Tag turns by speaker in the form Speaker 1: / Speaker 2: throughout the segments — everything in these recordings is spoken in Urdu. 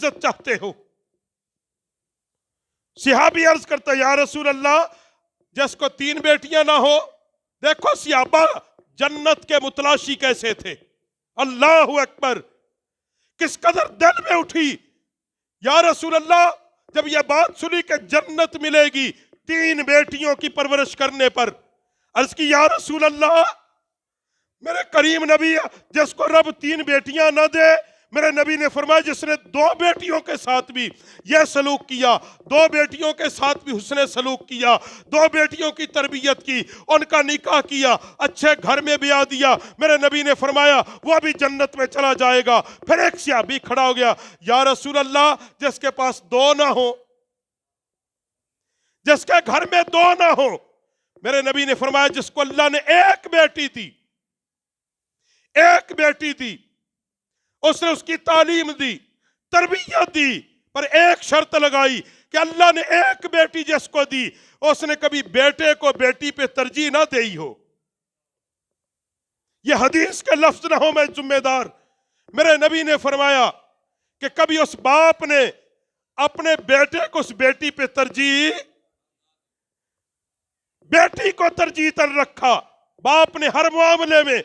Speaker 1: عزت چاہتے ہو؟ صحابی عرض کرتا یا رسول اللہ جس کو 3 بیٹیاں نہ ہو. دیکھو صحابہ جنت کے متلاشی کیسے تھے. اللہ اکبر، کس قدر دل میں اٹھی. یا رسول اللہ جب یہ بات سنی کہ جنت ملے گی 3 بیٹیوں کی پرورش کرنے پر، عرض کی یا رسول اللہ میرے کریم نبی جس کو رب 3 بیٹیاں نہ دے، میرے نبی نے فرمایا جس نے 2 بیٹیوں کے ساتھ بھی یہ سلوک کیا، 2 بیٹیوں کے ساتھ بھی حسن سلوک کیا، 2 بیٹیوں کی تربیت کی، ان کا نکاح کیا، اچھے گھر میں بیاہ دیا، میرے نبی نے فرمایا وہ بھی جنت میں چلا جائے گا. پھر ایک صحابی کھڑا ہو گیا، یا رسول اللہ جس کے پاس 2 نہ ہو، جس کے گھر میں 2 نہ ہو، میرے نبی نے فرمایا جس کو اللہ نے ایک بیٹی دی، ایک بیٹی دی، اس نے اس کی تعلیم دی، تربیت دی، پر ایک شرط لگائی کہ اللہ نے ایک بیٹی جس کو دی اس نے کبھی بیٹے کو بیٹی پہ ترجیح نہ دی ہو. یہ حدیث کے لفظ نہ ہو، میں ذمہ دار. میرے نبی نے فرمایا کہ کبھی اس باپ نے اپنے بیٹے کو اس بیٹی پہ ترجیح، بیٹی کو ترجیح تر رکھا. باپ نے ہر معاملے میں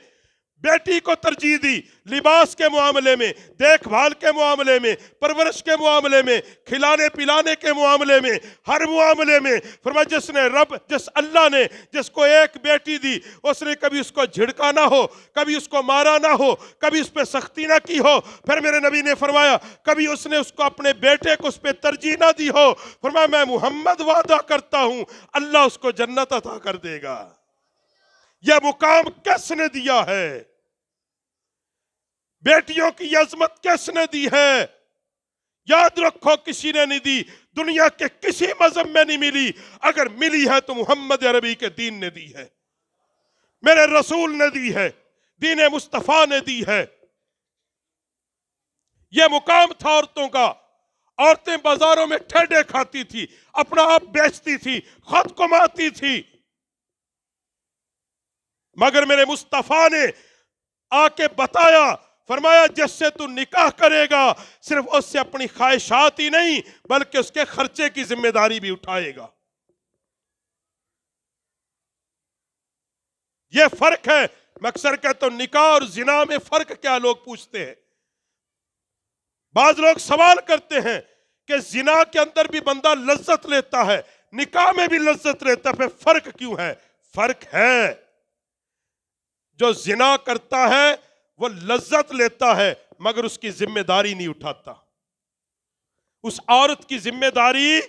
Speaker 1: بیٹی کو ترجیح دی، لباس کے معاملے میں، دیکھ بھال کے معاملے میں، پرورش کے معاملے میں، کھلانے پلانے کے معاملے میں، ہر معاملے میں. فرمایا جس اللہ نے جس کو ایک بیٹی دی اس نے کبھی اس کو جھڑکا نہ ہو، کبھی اس کو مارا نہ ہو، کبھی اس پہ سختی نہ کی ہو. پھر میرے نبی نے فرمایا کبھی اس نے اس کو اپنے بیٹے کو اس پہ ترجیح نہ دی ہو. فرمایا میں محمد وعدہ کرتا ہوں اللہ اس کو جنت عطا کر دے گا. یہ مقام کس نے دیا ہے؟ بیٹیوں کی عظمت کس نے دی ہے؟ یاد رکھو کسی نے نہیں دی، دنیا کے کسی مذہب میں نہیں ملی. اگر ملی ہے تو محمد عربی کے دین نے دی ہے، میرے رسول نے دی ہے، دین مصطفیٰ نے دی ہے. یہ مقام تھا عورتوں کا. عورتیں بازاروں میں ٹھیڈے کھاتی تھی، اپنا آپ بیچتی تھی، خود کماتی تھی، مگر میرے مصطفیٰ نے آ کے بتایا، فرمایا جس سے تو نکاح کرے گا صرف اس سے اپنی خواہشات ہی نہیں بلکہ اس کے خرچے کی ذمہ داری بھی اٹھائے گا. یہ فرق ہے. میں اکثر کہتا ہوں نکاح اور زنا میں فرق کیا؟ لوگ پوچھتے ہیں، بعض لوگ سوال کرتے ہیں کہ زنا کے اندر بھی بندہ لذت لیتا ہے، نکاح میں بھی لذت لیتا ہے، پھر فرق کیوں ہے؟ فرق ہے، جو زنا کرتا ہے وہ لذت لیتا ہے مگر اس کی ذمہ داری نہیں اٹھاتا، اس عورت کی ذمہ داری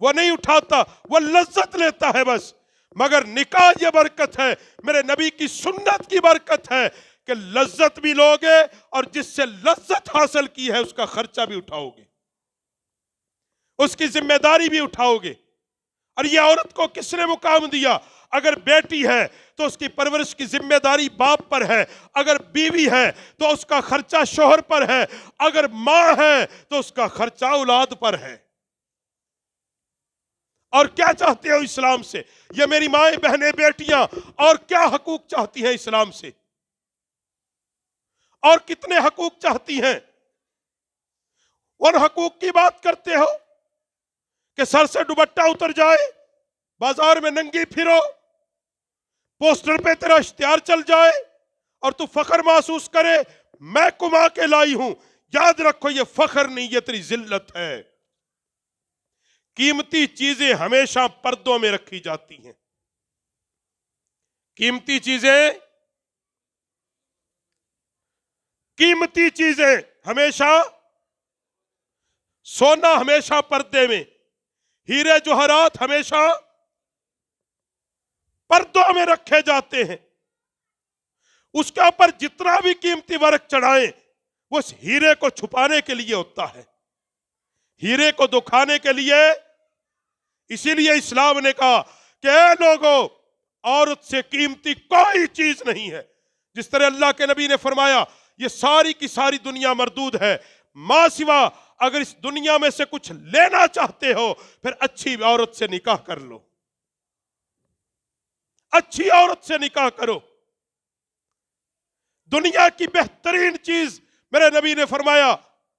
Speaker 1: وہ نہیں اٹھاتا، وہ لذت لیتا ہے بس. مگر نکاح یہ برکت ہے، میرے نبی کی سنت کی برکت ہے کہ لذت بھی لوگے اور جس سے لذت حاصل کی ہے اس کا خرچہ بھی اٹھاؤ گے، اس کی ذمہ داری بھی اٹھاؤ گے. اور یہ عورت کو کس نے مقام دیا؟ اگر بیٹی ہے تو اس کی پرورش کی ذمہ داری باپ پر ہے، اگر بیوی ہے تو اس کا خرچہ شوہر پر ہے، اگر ماں ہے تو اس کا خرچہ اولاد پر ہے. اور کیا چاہتے ہو اسلام سے؟ یہ میری مائیں بہنیں بیٹیاں اور کیا حقوق چاہتی ہیں اسلام سے؟ اور کتنے حقوق چاہتی ہیں؟ ان حقوق کی بات کرتے ہو کہ سر سے دوپٹہ اتر جائے، بازار میں ننگی پھرو، پوسٹر پہ تیرا اشتہار چل جائے اور تو فخر محسوس کرے میں کما کے لائی ہوں. یاد رکھو یہ فخر نہیں، یہ تیری ذلت ہے. قیمتی چیزیں ہمیشہ پردوں میں رکھی جاتی ہیں. قیمتی چیزیں ہمیشہ، سونا ہمیشہ پردے میں، ہیرے جوہرات ہمیشہ پردوں میں رکھے جاتے ہیں. اس کے اوپر جتنا بھی قیمتی ورق چڑھائیں وہ اس ہیرے کو چھپانے کے لیے ہوتا ہے، ہیرے کو دکھانے کے لیے. اسی لیے اسلام نے کہا کہ اے لوگوں عورت سے قیمتی کوئی چیز نہیں ہے. جس طرح اللہ کے نبی نے فرمایا یہ ساری کی ساری دنیا مردود ہے، ماں سوا اگر اس دنیا میں سے کچھ لینا چاہتے ہو پھر اچھی عورت سے نکاح کر لو، اچھی عورت سے نکاح کرو. دنیا کی بہترین چیز میرے نبی نے فرمایا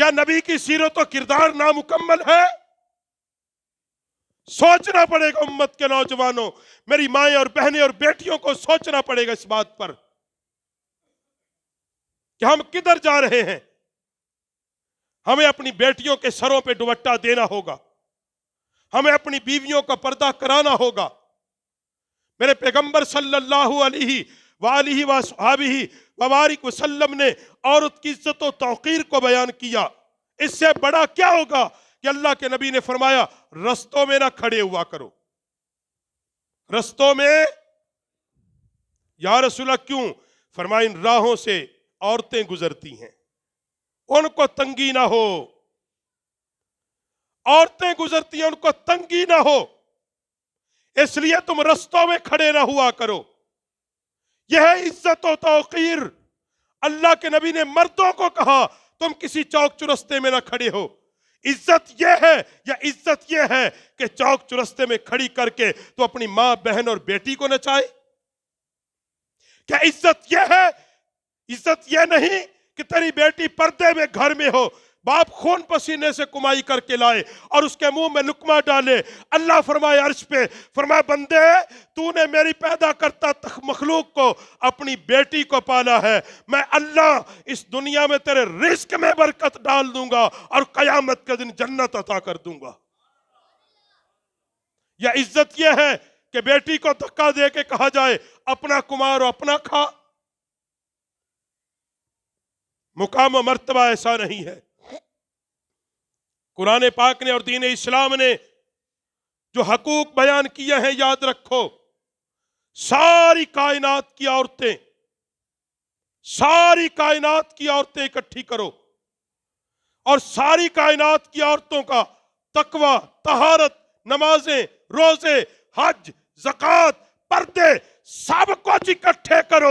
Speaker 1: کیا نبی کی سیرت و کردار نامکمل ہے؟ سوچنا پڑے گا امت کے نوجوانوں، میری مائیں اور بہنیں اور بیٹیوں کو سوچنا پڑے گا اس بات پر کہ ہم کدھر جا رہے ہیں۔ ہمیں اپنی بیٹیوں کے سروں پہ دوپٹہ دینا ہوگا، ہمیں اپنی بیویوں کا پردہ کرانا ہوگا۔ میرے پیغمبر صلی اللہ علیہ وآلہ وصحبہ وبارک وسلم نے عورت کی عزت و توقیر کو بیان کیا۔ اس سے بڑا کیا ہوگا کہ اللہ کے نبی نے فرمایا رستوں میں نہ کھڑے ہوا کرو۔ رستوں میں، یا رسول اللہ کیوں؟ فرمایا ان راہوں سے عورتیں گزرتی ہیں، ان کو تنگی نہ ہو۔ عورتیں گزرتی ہیں، ان کو تنگی نہ ہو، اس لیے تم رستوں میں کھڑے نہ ہوا کرو۔ یہ ہے عزت و توقیر۔ اللہ کے نبی نے مردوں کو کہا تم کسی چوک چرستے میں نہ کھڑے ہو۔ عزت یہ ہے یا عزت یہ ہے کہ چوک چرستے میں کھڑی کر کے تو اپنی ماں بہن اور بیٹی کو نچائے؟ کیا عزت یہ ہے؟ عزت یہ نہیں کہ تیری بیٹی پردے میں گھر میں ہو، باپ خون پسینے سے کمائی کر کے لائے اور اس کے منہ میں لقمہ ڈالے۔ اللہ فرمائے عرش پہ، فرمائے بندے تو نے میری پیدا کرتا مخلوق کو اپنی بیٹی کو پالا ہے، میں اللہ اس دنیا میں تیرے رزق میں برکت ڈال دوں گا اور قیامت کے دن جنت عطا کر دوں گا۔ یا عزت یہ ہے کہ بیٹی کو دھکا دے کے کہا جائے اپنا کمار اور اپنا کھا؟ مقام و مرتبہ ایسا نہیں ہے۔ قرآن پاک نے اور دین اسلام نے جو حقوق بیان کیے ہیں یاد رکھو، ساری کائنات کی عورتیں، ساری کائنات کی عورتیں اکٹھی کرو اور ساری کائنات کی عورتوں کا تقوی، طہارت، نمازیں، روزے، حج، زکوٰۃ، پردے سب کچھ اکٹھے کرو۔